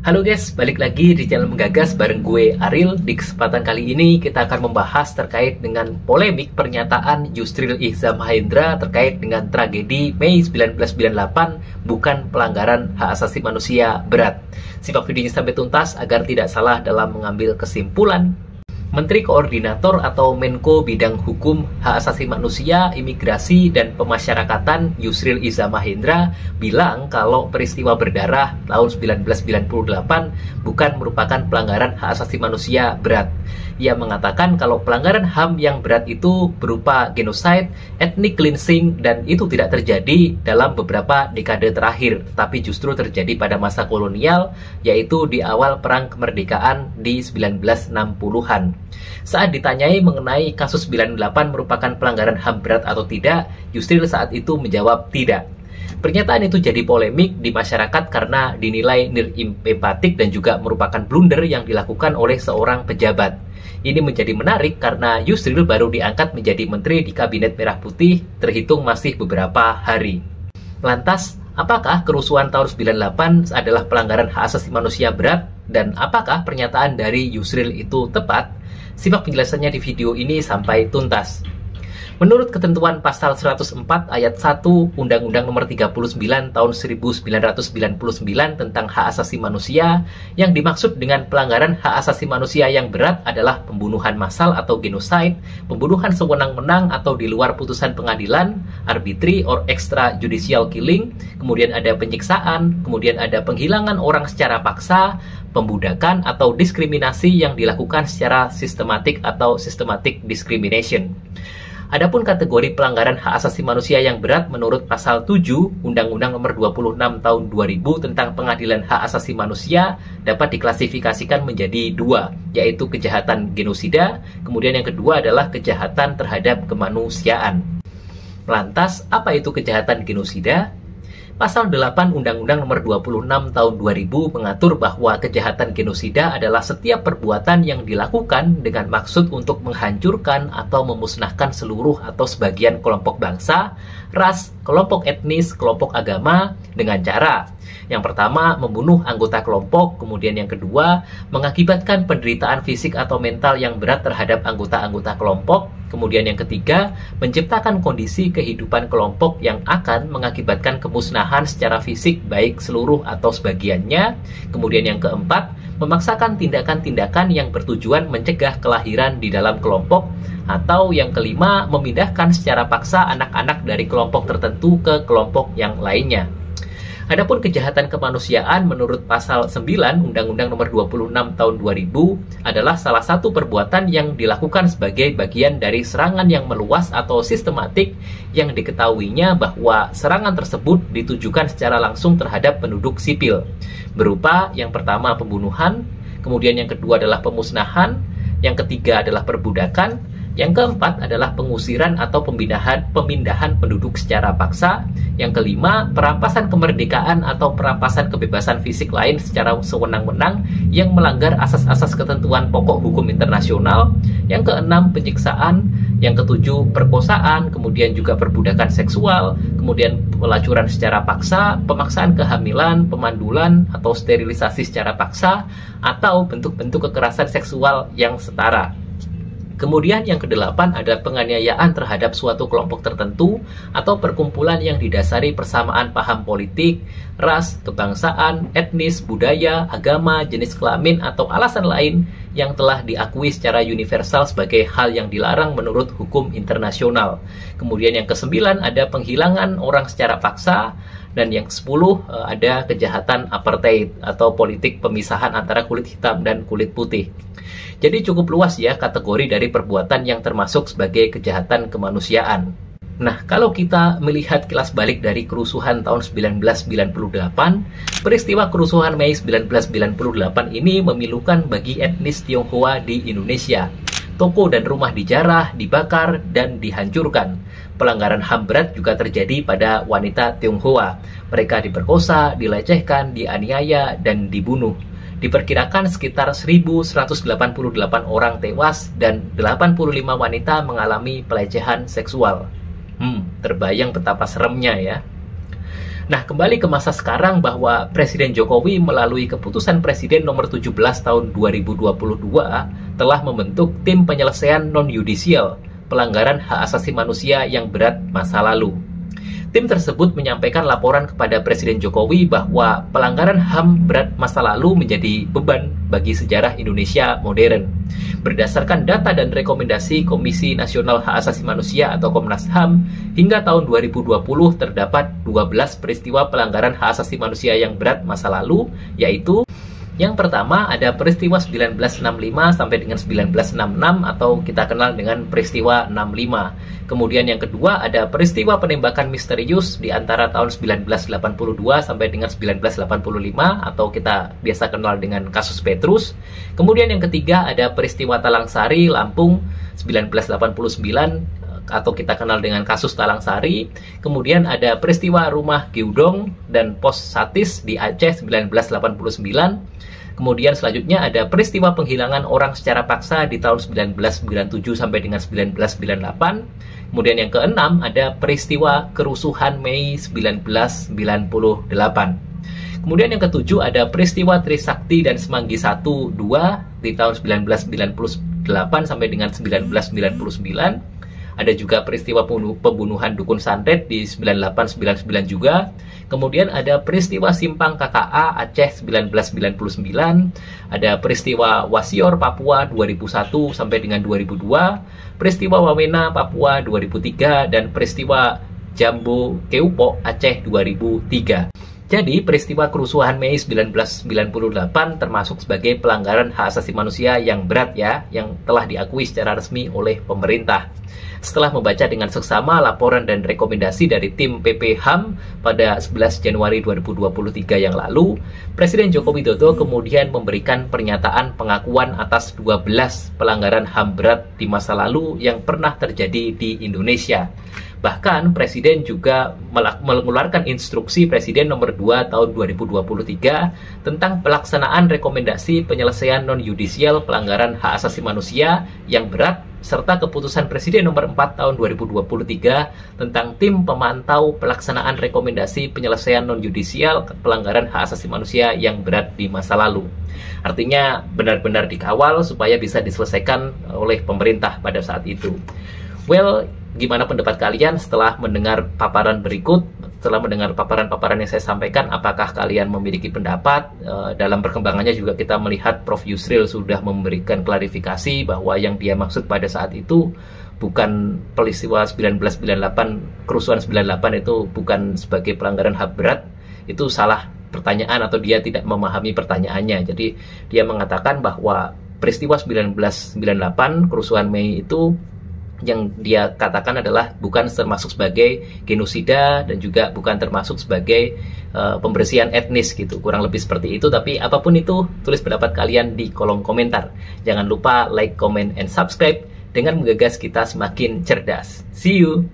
Halo guys, balik lagi di channel Menggagas bareng gue Ariel. Di kesempatan kali ini kita akan membahas terkait dengan polemik pernyataan Yusril Iza Mahendra terkait dengan tragedi Mei 1998 bukan pelanggaran hak asasi manusia berat. Simak videonya sampai tuntas agar tidak salah dalam mengambil kesimpulan. Menteri Koordinator atau Menko Bidang Hukum, Hak Asasi Manusia, Imigrasi, dan Pemasyarakatan Yusril Iza Mahendra bilang kalau peristiwa berdarah tahun 1998 bukan merupakan pelanggaran hak asasi manusia berat. Ia mengatakan kalau pelanggaran HAM yang berat itu berupa genocide, ethnic cleansing, dan itu tidak terjadi dalam beberapa dekade terakhir, tetapi justru terjadi pada masa kolonial, yaitu di awal perang kemerdekaan di 1960-an. Saat ditanyai mengenai kasus 98 merupakan pelanggaran HAM berat atau tidak, Yusril saat itu menjawab tidak. Pernyataan itu jadi polemik di masyarakat karena dinilai nilai-empatik dan juga merupakan blunder yang dilakukan oleh seorang pejabat. Ini menjadi menarik karena Yusril baru diangkat menjadi menteri di Kabinet Merah Putih terhitung masih beberapa hari. Lantas, apakah kerusuhan tahun 98 adalah pelanggaran hak asasi manusia berat? Dan apakah pernyataan dari Yusril itu tepat? Simak penjelasannya di video ini sampai tuntas. Menurut ketentuan pasal 104 ayat 1 Undang-Undang Nomor 39 tahun 1999 tentang hak asasi manusia, yang dimaksud dengan pelanggaran hak asasi manusia yang berat adalah pembunuhan massal atau genocide, pembunuhan sewenang-wenang atau di luar putusan pengadilan, arbitrary or extrajudicial killing, kemudian ada penyiksaan, kemudian ada penghilangan orang secara paksa, pembudakan atau diskriminasi yang dilakukan secara sistematik atau systematic discrimination. Adapun kategori pelanggaran hak asasi manusia yang berat menurut pasal 7 Undang-Undang Nomor 26 tahun 2000 tentang Pengadilan Hak Asasi Manusia dapat diklasifikasikan menjadi dua, yaitu kejahatan genosida, kemudian yang kedua adalah kejahatan terhadap kemanusiaan. Lantas, apa itu kejahatan genosida? Pasal 8 Undang-Undang Nomor 26 tahun 2000 mengatur bahwa kejahatan genosida adalah setiap perbuatan yang dilakukan dengan maksud untuk menghancurkan atau memusnahkan seluruh atau sebagian kelompok bangsa, ras, kelompok etnis, kelompok agama dengan cara yang pertama, membunuh anggota kelompok, kemudian yang kedua, mengakibatkan penderitaan fisik atau mental yang berat terhadap anggota-anggota kelompok, kemudian yang ketiga, menciptakan kondisi kehidupan kelompok yang akan mengakibatkan kemusnahan secara fisik baik seluruh atau sebagiannya, kemudian yang keempat, memaksakan tindakan-tindakan yang bertujuan mencegah kelahiran di dalam kelompok, atau yang kelima, memindahkan secara paksa anak-anak dari kelompok tertentu ke kelompok yang lainnya. Adapun kejahatan kemanusiaan menurut pasal 9 Undang-Undang Nomor 26 tahun 2000 adalah salah satu perbuatan yang dilakukan sebagai bagian dari serangan yang meluas atau sistematik yang diketahuinya bahwa serangan tersebut ditujukan secara langsung terhadap penduduk sipil, berupa yang pertama pembunuhan, kemudian yang kedua adalah pemusnahan, yang ketiga adalah perbudakan, yang keempat adalah pengusiran atau pemindahan penduduk secara paksa. Yang kelima, perampasan kemerdekaan atau perampasan kebebasan fisik lain secara sewenang-wenang yang melanggar asas-asas ketentuan pokok hukum internasional. Yang keenam, penyiksaan. Yang ketujuh, perkosaan, kemudian juga perbudakan seksual, kemudian pelacuran secara paksa, pemaksaan kehamilan, pemandulan atau sterilisasi secara paksa, atau bentuk-bentuk kekerasan seksual yang setara. Kemudian yang kedelapan ada penganiayaan terhadap suatu kelompok tertentu atau perkumpulan yang didasari persamaan paham politik, ras, kebangsaan, etnis, budaya, agama, jenis kelamin, atau alasan lain yang telah diakui secara universal sebagai hal yang dilarang menurut hukum internasional. Kemudian yang kesembilan ada penghilangan orang secara paksa. Dan yang ke-10 ada kejahatan apartheid atau politik pemisahan antara kulit hitam dan kulit putih. Jadi cukup luas ya kategori dari perbuatan yang termasuk sebagai kejahatan kemanusiaan. Nah, kalau kita melihat kilas balik dari kerusuhan tahun 1998, peristiwa kerusuhan Mei 1998 ini memilukan bagi etnis Tionghoa di Indonesia. Toko dan rumah dijarah, dibakar, dan dihancurkan. Pelanggaran HAM berat juga terjadi pada wanita Tionghoa. Mereka diperkosa, dilecehkan, dianiaya, dan dibunuh. Diperkirakan sekitar 1.188 orang tewas dan 85 wanita mengalami pelecehan seksual. Terbayang betapa seremnya ya. Nah, kembali ke masa sekarang bahwa Presiden Jokowi melalui keputusan Presiden nomor 17 tahun 2022 telah membentuk tim penyelesaian non-yudisial pelanggaran hak asasi manusia yang berat masa lalu. Tim tersebut menyampaikan laporan kepada Presiden Jokowi bahwa pelanggaran HAM berat masa lalu menjadi beban bagi sejarah Indonesia modern. Berdasarkan data dan rekomendasi Komisi Nasional Hak Asasi Manusia atau Komnas HAM, hingga tahun 2020 terdapat 12 peristiwa pelanggaran hak asasi manusia yang berat masa lalu, yaitu yang pertama ada peristiwa 1965 sampai dengan 1966 atau kita kenal dengan peristiwa 65. Kemudian yang kedua ada peristiwa penembakan misterius di antara tahun 1982 sampai dengan 1985 atau kita biasa kenal dengan kasus Petrus. Kemudian yang ketiga ada peristiwa Talang Sari, Lampung 1989 atau kita kenal dengan kasus Talang Sari. Kemudian ada peristiwa rumah Gyudong dan Pos Satis di Aceh 1989. Kemudian selanjutnya ada peristiwa penghilangan orang secara paksa di tahun 1997 sampai dengan 1998. Kemudian yang keenam ada peristiwa kerusuhan Mei 1998. Kemudian yang ketujuh ada peristiwa Trisakti dan Semanggi 1, 2 di tahun 1998 sampai dengan 1999. Ada juga peristiwa pembunuhan Dukun Santet di 98-99 juga. Kemudian ada peristiwa Simpang KKA Aceh 1999. Ada peristiwa Wasior Papua 2001 sampai dengan 2002. Peristiwa Wamena Papua 2003 dan peristiwa Jambu Keupo Aceh 2003. Jadi, peristiwa kerusuhan Mei 1998 termasuk sebagai pelanggaran hak asasi manusia yang berat ya, yang telah diakui secara resmi oleh pemerintah. Setelah membaca dengan seksama laporan dan rekomendasi dari tim PP HAM pada 11 Januari 2023 yang lalu, Presiden Joko Widodo kemudian memberikan pernyataan pengakuan atas 12 pelanggaran HAM berat di masa lalu yang pernah terjadi di Indonesia. Bahkan Presiden juga mengeluarkan instruksi Presiden nomor 2 tahun 2023 tentang pelaksanaan rekomendasi penyelesaian non-yudisial pelanggaran hak asasi manusia yang berat serta keputusan Presiden nomor 4 tahun 2023 tentang tim pemantau pelaksanaan rekomendasi penyelesaian non-yudisial pelanggaran hak asasi manusia yang berat di masa lalu. Artinya benar-benar dikawal supaya bisa diselesaikan oleh pemerintah pada saat itu. Well, gimana pendapat kalian setelah mendengar paparan berikut? Setelah mendengar paparan-paparan yang saya sampaikan, apakah kalian memiliki pendapat? Dalam perkembangannya juga kita melihat Prof. Yusril sudah memberikan klarifikasi bahwa yang dia maksud pada saat itu bukan peristiwa 1998, kerusuhan 98 itu bukan sebagai pelanggaran HAM berat. Itu salah pertanyaan atau dia tidak memahami pertanyaannya. Jadi dia mengatakan bahwa peristiwa 1998, kerusuhan Mei itu yang dia katakan adalah bukan termasuk sebagai genosida dan juga bukan termasuk sebagai pembersihan etnis gitu, kurang lebih seperti itu. Tapi apapun itu, tulis pendapat kalian di kolom komentar. Jangan lupa like, comment, and subscribe dengan menggagas kita semakin cerdas. See you!